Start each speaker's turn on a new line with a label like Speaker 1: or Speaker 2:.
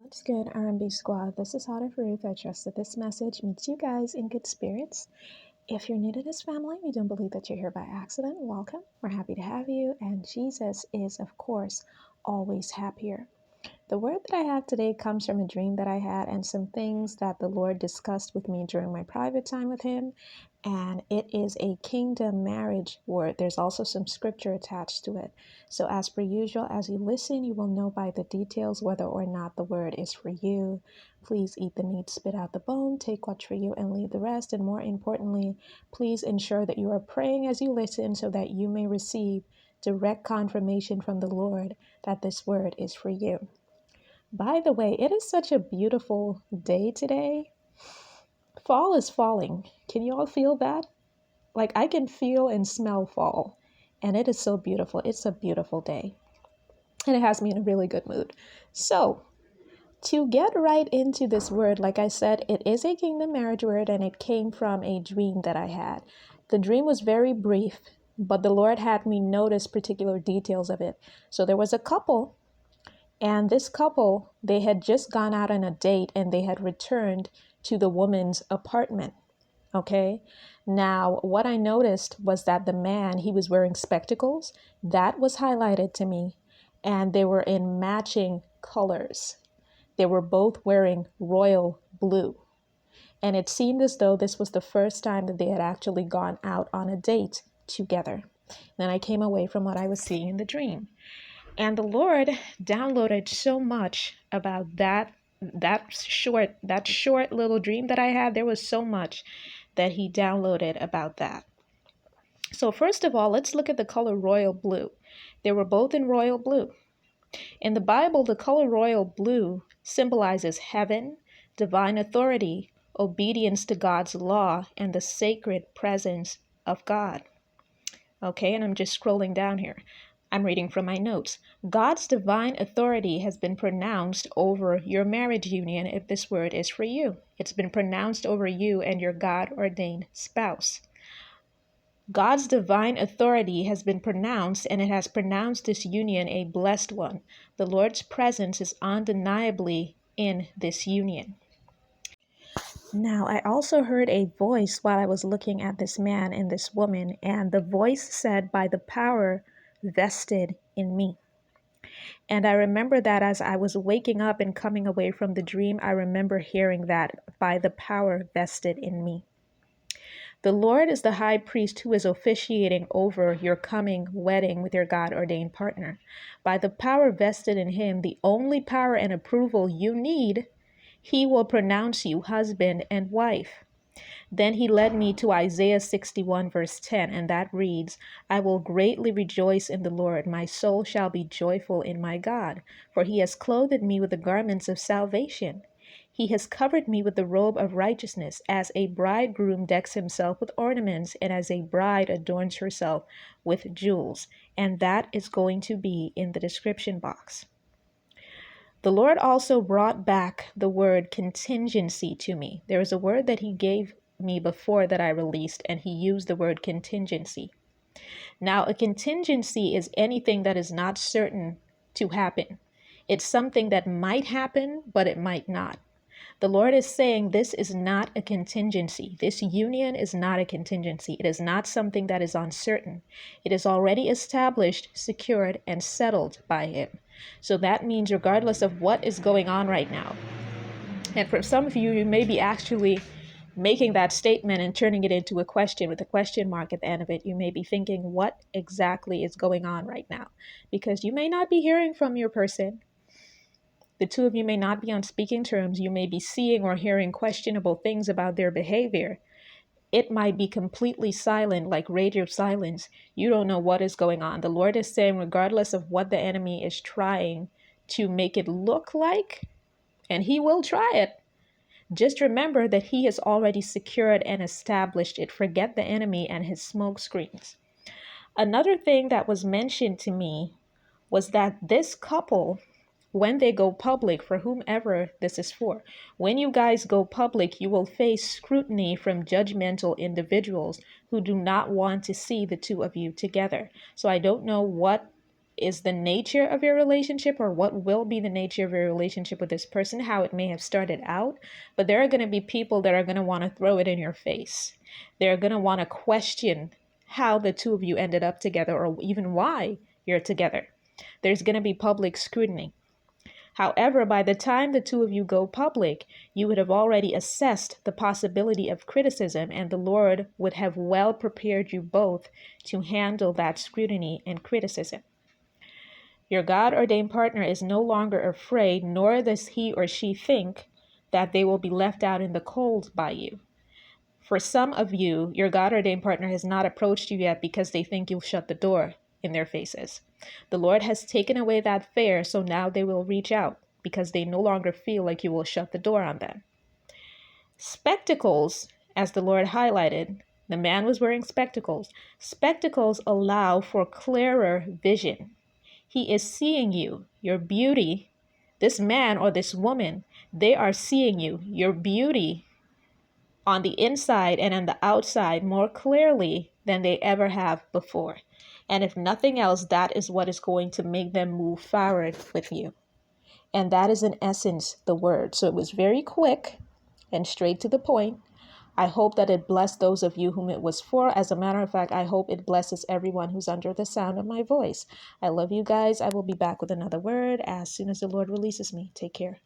Speaker 1: What's good, R&B squad? This is Heart of Ruth. I trust that this message meets you guys in good spirits. If you're new to this family, we don't believe that you're here by accident. Welcome. We're happy to have you. And Jesus is, of course, always happier. The word that I have today comes from a dream that I had and some things that the Lord discussed with me during my private time with Him. And it is a kingdom marriage word. There's also some scripture attached to it. So, as per usual, as you listen, you will know by the details whether or not the word is for you. Please eat the meat, spit out the bone, take what's for you, and leave the rest. And more importantly, please ensure that you are praying as you listen so that you may receive direct confirmation from the Lord that this word is for you. By the way, it is such a beautiful day today. Fall is falling. Can you all feel that? Like I can feel and smell fall. And it is so beautiful. It's a beautiful day. And it has me in a really good mood. So, to get right into this word, like I said, it is a kingdom marriage word and it came from a dream that I had. The dream was very brief, but the Lord had me notice particular details of it. So there was a couple. And this couple, they had just gone out on a date and they had returned to the woman's apartment. Okay. Now, what I noticed was that the man, he was wearing spectacles. That was highlighted to me. And they were in matching colors. They were both wearing royal blue. And it seemed as though this was the first time that they had actually gone out on a date together. Then I came away from what I was seeing in the dream. And the Lord downloaded so much about that short little dream that I had. There was so much that He downloaded about that. So first of all, let's look at the color royal blue. They were both in royal blue. In the Bible, the color royal blue symbolizes heaven, divine authority, obedience to God's law, and the sacred presence of God. Okay, and I'm just scrolling down here. I'm reading from my notes. God's divine authority has been pronounced over your marriage union if this word is for you. It's been pronounced over you and your God-ordained spouse. God's divine authority has been pronounced, and it has pronounced this union a blessed one. The Lord's presence is undeniably in this union. Now, I also heard a voice while I was looking at this man and this woman, and the voice said, by the power vested in me. And I remember that as I was waking up and coming away from the dream, I remember hearing that, by the power vested in me. The Lord is the high priest who is officiating over your coming wedding with your God-ordained partner. By the power vested in Him, the only power and approval you need, He will pronounce you husband and wife. Then He led me to Isaiah 61 verse 10, and that reads, I will greatly rejoice in the Lord. My soul shall be joyful in my God, for He has clothed me with the garments of salvation. He has covered me with the robe of righteousness, as a bridegroom decks himself with ornaments, and as a bride adorns herself with jewels. And that is going to be in the description box. The Lord also brought back the word contingency to me. There is a word that He gave me before that I released, and He used the word contingency. Now, a contingency is anything that is not certain to happen. It's something that might happen, but it might not. The Lord is saying this is not a contingency. This union is not a contingency. It is not something that is uncertain. It is already established, secured, and settled by Him. So that means regardless of what is going on right now, and for some of you, you may be actually making that statement and turning it into a question with a question mark at the end of it. You may be thinking, what exactly is going on right now? Because you may not be hearing from your person. The two of you may not be on speaking terms. You may be seeing or hearing questionable things about their behavior. It might be completely silent, like radio silence. You don't know what is going on. The Lord is saying, regardless of what the enemy is trying to make it look like, and he will try it, just remember that He has already secured and established it. Forget the enemy and his smoke screens. Another thing that was mentioned to me was that this couple, when they go public, for whomever this is for, when you guys go public, you will face scrutiny from judgmental individuals who do not want to see the two of you together. So I don't know what is the nature of your relationship, or what will be the nature of your relationship with this person, how it may have started out. But there are going to be people that are going to want to throw it in your face. They're going to want to question how the two of you ended up together, or even why you're together. There's going to be public scrutiny. However, by the time the two of you go public, you would have already assessed the possibility of criticism, and the Lord would have well prepared you both to handle that scrutiny and criticism. Your God-ordained partner is no longer afraid, nor does he or she think that they will be left out in the cold by you. For some of you, your God-ordained partner has not approached you yet because they think you'll shut the door in their faces. The Lord has taken away that fear, so now they will reach out because they no longer feel like you will shut the door on them. Spectacles, as the Lord highlighted, the man was wearing spectacles. Spectacles allow for clearer vision. He is seeing you, your beauty. This man or this woman, they are seeing you, your beauty, on the inside and on the outside more clearly than they ever have before. And if nothing else, that is what is going to make them move forward with you. And that is in essence the word. So it was very quick and straight to the point. I hope that it blessed those of you whom it was for. As a matter of fact, I hope it blesses everyone who's under the sound of my voice. I love you guys. I will be back with another word as soon as the Lord releases me. Take care.